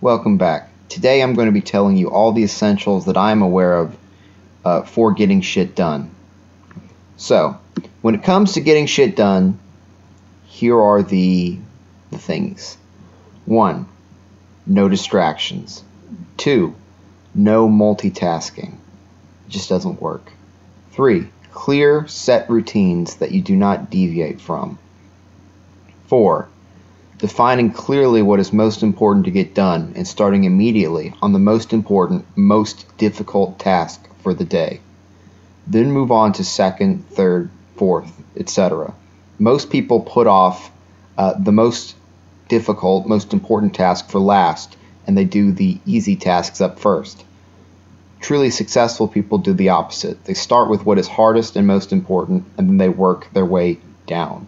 Welcome back. Today I'm going to be telling you all the essentials that I'm aware of for getting shit done. So, when it comes to getting shit done, here are the things. 1. No distractions. 2. No multitasking. It just doesn't work. 3. Clear, set routines that you do not deviate from. 4. Defining clearly what is most important to get done and starting immediately on the most important, most difficult task for the day. Then move on to second, third, fourth, etc. Most people put off the most difficult, most important task for last, and they do the easy tasks up first. Truly successful people do the opposite. They start with what is hardest and most important, and then they work their way down.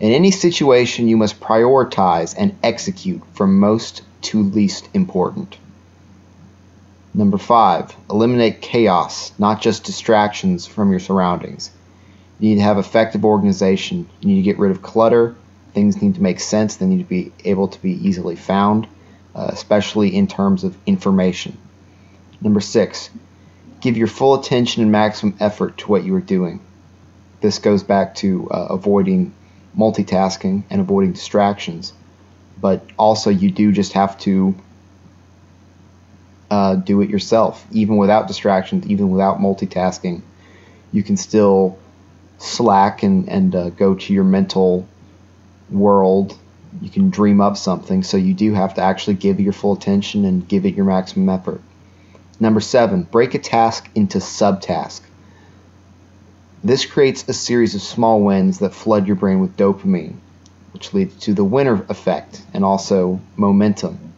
In any situation, you must prioritize and execute from most to least important. Number 5, eliminate chaos, not just distractions from your surroundings. You need to have effective organization. You need to get rid of clutter. Things need to make sense. They need to be able to be easily found, especially in terms of information. Number 6, give your full attention and maximum effort to what you are doing. This goes back to avoiding multitasking and avoiding distractions, but also you do just have to do it yourself. Even without distractions, even without multitasking, you can still slack and go to your mental world. You can dream up something, so you do have to actually give it your full attention and give it your maximum effort. Number 7, break a task into subtasks. This creates a series of small wins that flood your brain with dopamine, which leads to the winner effect and also momentum.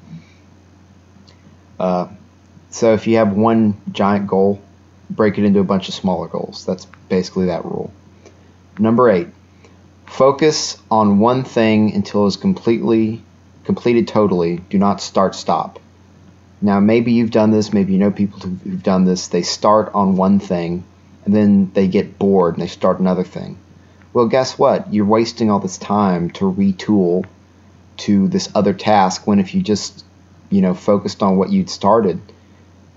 So if you have one giant goal, break it into a bunch of smaller goals. That's basically that rule. Number 8, focus on one thing until it is completed totally. Do not stop. Now maybe you've done this, maybe you know people who've done this. They start on one thing, and then they get bored and they start another thing. Well, guess what? You're wasting all this time to retool to this other task when if you just, focused on what you'd started,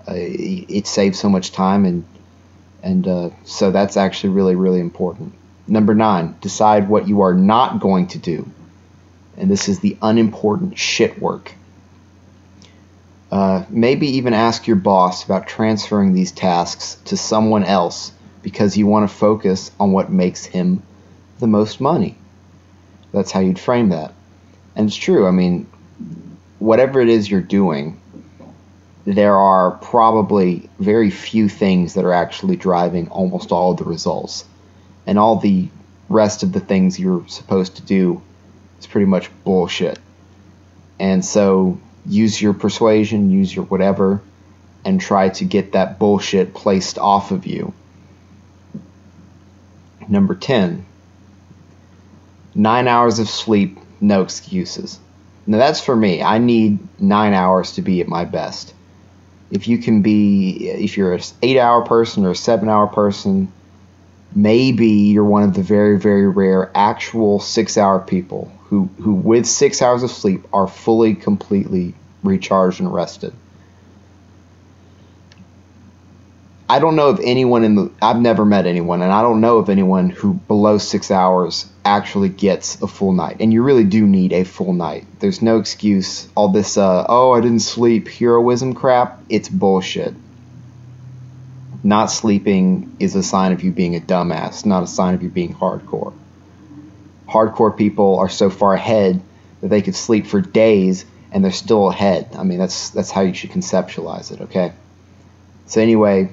it saves so much time, and so that's actually really, really important. Number 9, decide what you are not going to do. And this is the unimportant shit work. Maybe even ask your boss about transferring these tasks to someone else because you want to focus on what makes him the most money. That's how you'd frame that. And it's true. I mean, whatever it is you're doing, there are probably very few things that are actually driving almost all of the results. And all the rest of the things you're supposed to do is pretty much bullshit. And so use your persuasion, use your whatever, and try to get that bullshit placed off of you. Number 10, 9 hours of sleep, no excuses. Now that's for me. I need 9 hours to be at my best. If you're an 8-hour person or a 7-hour person, maybe you're one of the very, very rare actual 6-hour people who with 6 hours of sleep are fully, completely recharged and rested. I don't know of anyone I've never met anyone, and I don't know of anyone who below 6 hours actually gets a full night. And you really do need a full night. There's no excuse. All this, I didn't sleep heroism crap, it's bullshit. Not sleeping is a sign of you being a dumbass, not a sign of you being hardcore. Hardcore people are so far ahead that they could sleep for days and they're still ahead. I mean, that's how you should conceptualize it, okay? So anyway,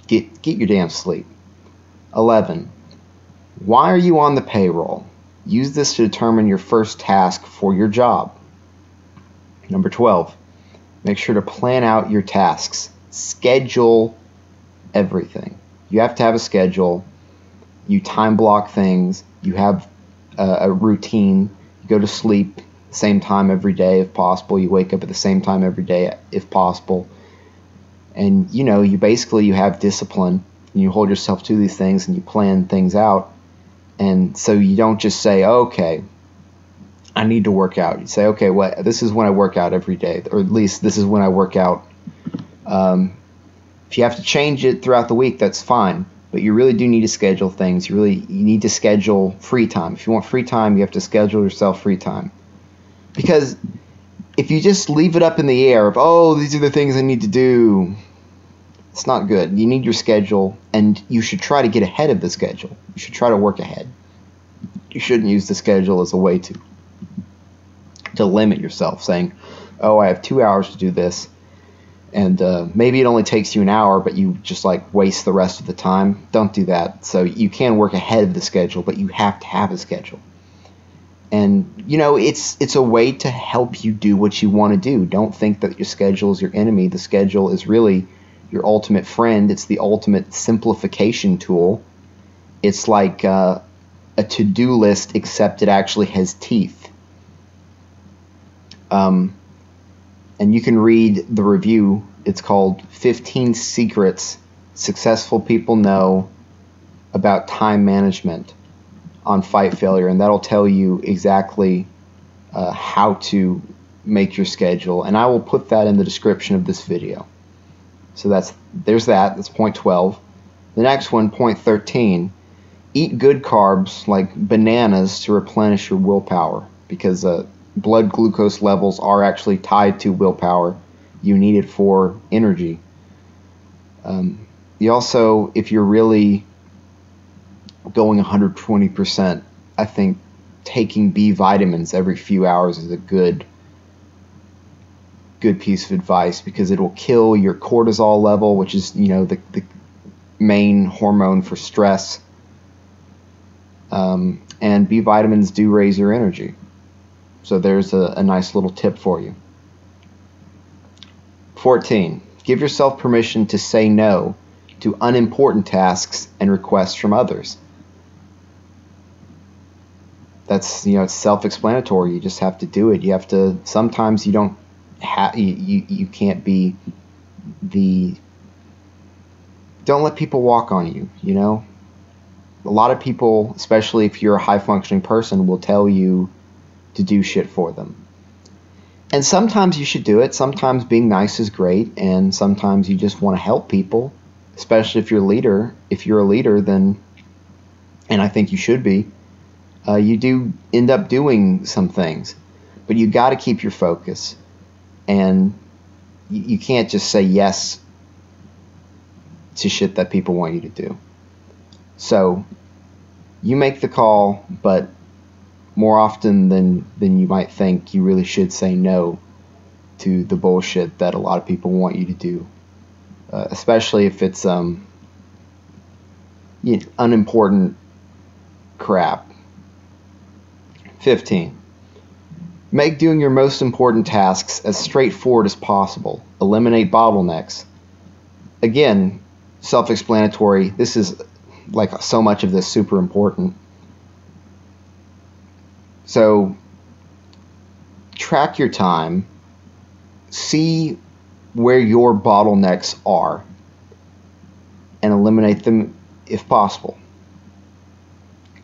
get your damn sleep. 11, why are you on the payroll? Use this to determine your first task for your job. Number 12, make sure to plan out your tasks. Schedule everything. You have to have a schedule. You time block things. You have a routine. You go to sleep the same time every day if possible. You wake up at the same time every day if possible. And you have discipline. And you hold yourself to these things and you plan things out. And so you don't just say, okay, I need to work out. You say, okay, this is when I work out every day, or at least this is when I work out. If you have to change it throughout the week, that's fine. But you really do need to schedule things. You need to schedule free time. If you want free time, you have to schedule yourself free time. Because if you just leave it up in the air of, oh, these are the things I need to do, it's not good. You need your schedule, and you should try to get ahead of the schedule. You should try to work ahead. You shouldn't use the schedule as a way to limit yourself, saying, oh, I have 2 hours to do this. And maybe it only takes you an hour, but you just like waste the rest of the time. Don't do that. So you can work ahead of the schedule, but you have to have a schedule. And, you know, it's a way to help you do what you want to do. Don't think that your schedule is your enemy. The schedule is really your ultimate friend. It's the ultimate simplification tool. It's like a to-do list, except it actually has teeth. And you can read the review. It's called 15 Secrets Successful People Know About Time Management on Fight Failure. And that'll tell you exactly how to make your schedule. And I will put that in the description of this video. So there's that. That's point 12. The next one, point 13. Eat good carbs like bananas to replenish your willpower. Because blood glucose levels are actually tied to willpower. You need it for energy. You also, if you're really going 120%, I think taking B vitamins every few hours is a good piece of advice, because it will kill your cortisol level, which is, you know, the main hormone for stress. And B vitamins do raise your energy. So there's a nice little tip for you. 14. Give yourself permission to say no to unimportant tasks and requests from others. That's, you know, it's self-explanatory. You just have to do it. You have to. Sometimes you don't have. You can't be the. Don't let people walk on you. You know, a lot of people, especially if you're a high-functioning person, will tell you to do shit for them. And sometimes you should do it. Sometimes being nice is great, and sometimes you just want to help people, especially if you're a leader. If you're a leader, then, and I think you should be, you do end up doing some things. But you got to keep your focus, and you can't just say yes to shit that people want you to do. So you make the call, but more often than you might think, you really should say no to the bullshit that a lot of people want you to do, especially if it's unimportant crap. 15. Make doing your most important tasks as straightforward as possible. Eliminate bottlenecks. Again, self-explanatory. This is, like so much of this, super important. So, track your time, see where your bottlenecks are, and eliminate them if possible.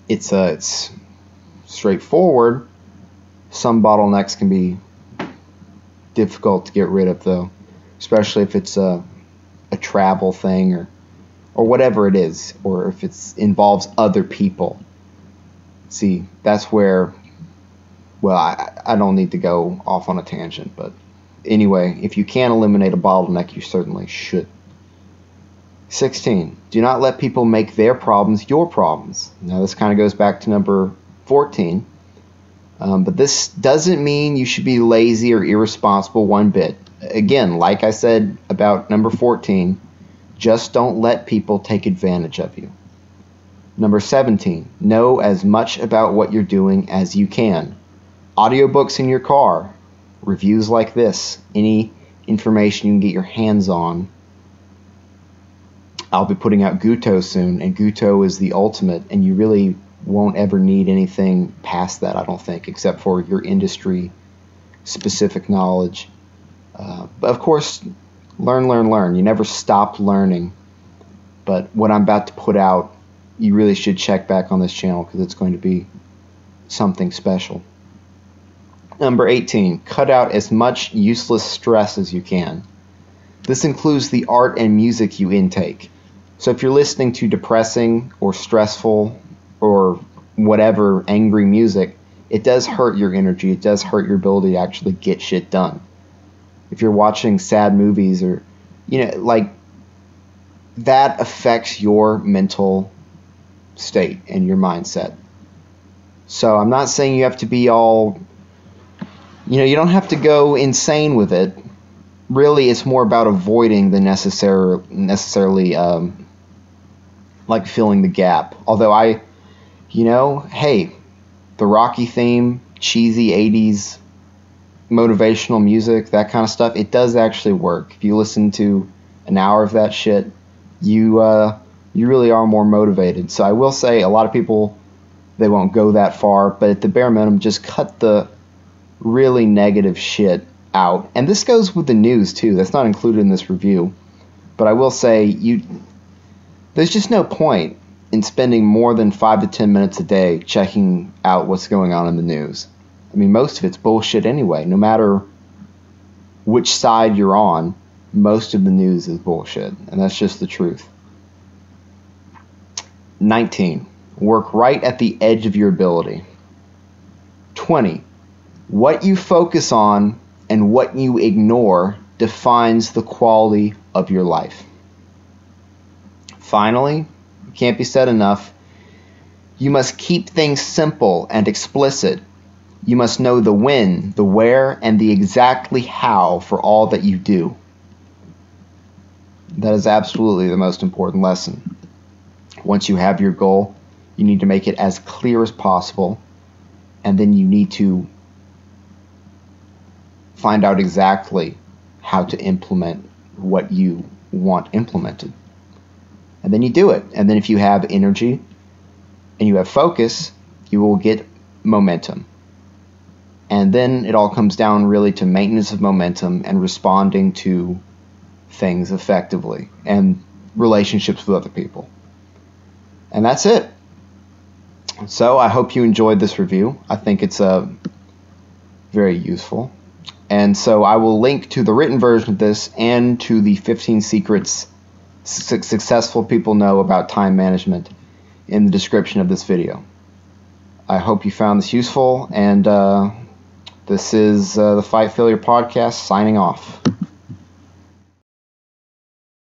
It's straightforward. Some bottlenecks can be difficult to get rid of, though, especially if it's a travel thing or whatever it is, or if it involves other people. See, that's where. Well, I don't need to go off on a tangent, but anyway, if you can eliminate a bottleneck, you certainly should. 16. Do not let people make their problems your problems. Now, this kind of goes back to number 14, but this doesn't mean you should be lazy or irresponsible one bit. Again, like I said about number 14, just don't let people take advantage of you. Number 17. Know as much about what you're doing as you can. Audiobooks in your car, reviews like this, any information you can get your hands on. I'll be putting out Guto soon, and Guto is the ultimate, and you really won't ever need anything past that, I don't think, except for your industry-specific knowledge. But of course, learn. You never stop learning. But what I'm about to put out, you really should check back on this channel, because it's going to be something special. Number 18, cut out as much useless stress as you can. This includes the art and music you intake. So if you're listening to depressing or stressful or whatever angry music, it does hurt your energy. It does hurt your ability to actually get shit done. If you're watching sad movies or, like, that affects your mental state and your mindset. So I'm not saying you have to be all, you don't have to go insane with it. Really, it's more about avoiding the necessarily like filling the gap. Although hey, the Rocky theme, cheesy 80s motivational music, that kind of stuff, it does actually work. If you listen to an hour of that shit, you really are more motivated. So I will say a lot of people, they won't go that far, but at the bare minimum, just cut the really negative shit out. And this goes with the news too. That's not included in this review. But I will say, there's just no point in spending more than 5 to 10 minutes a day checking out what's going on in the news. I mean, most of it's bullshit anyway. No matter which side you're on, most of the news is bullshit. And that's just the truth. 19. Work right at the edge of your ability. 20. What you focus on and what you ignore defines the quality of your life. Finally, it can't be said enough, you must keep things simple and explicit. You must know the when, the where, and the exactly how for all that you do. That is absolutely the most important lesson. Once you have your goal, you need to make it as clear as possible, and then you need to find out exactly how to implement what you want implemented. And then you do it. And then if you have energy and you have focus, you will get momentum. And then it all comes down really to maintenance of momentum and responding to things effectively and relationships with other people. And that's it. So I hope you enjoyed this review. I think it's very useful. And so I will link to the written version of this and to the 15 secrets successful people know about time management in the description of this video. I hope you found this useful, and this is the Fight Failure Podcast signing off.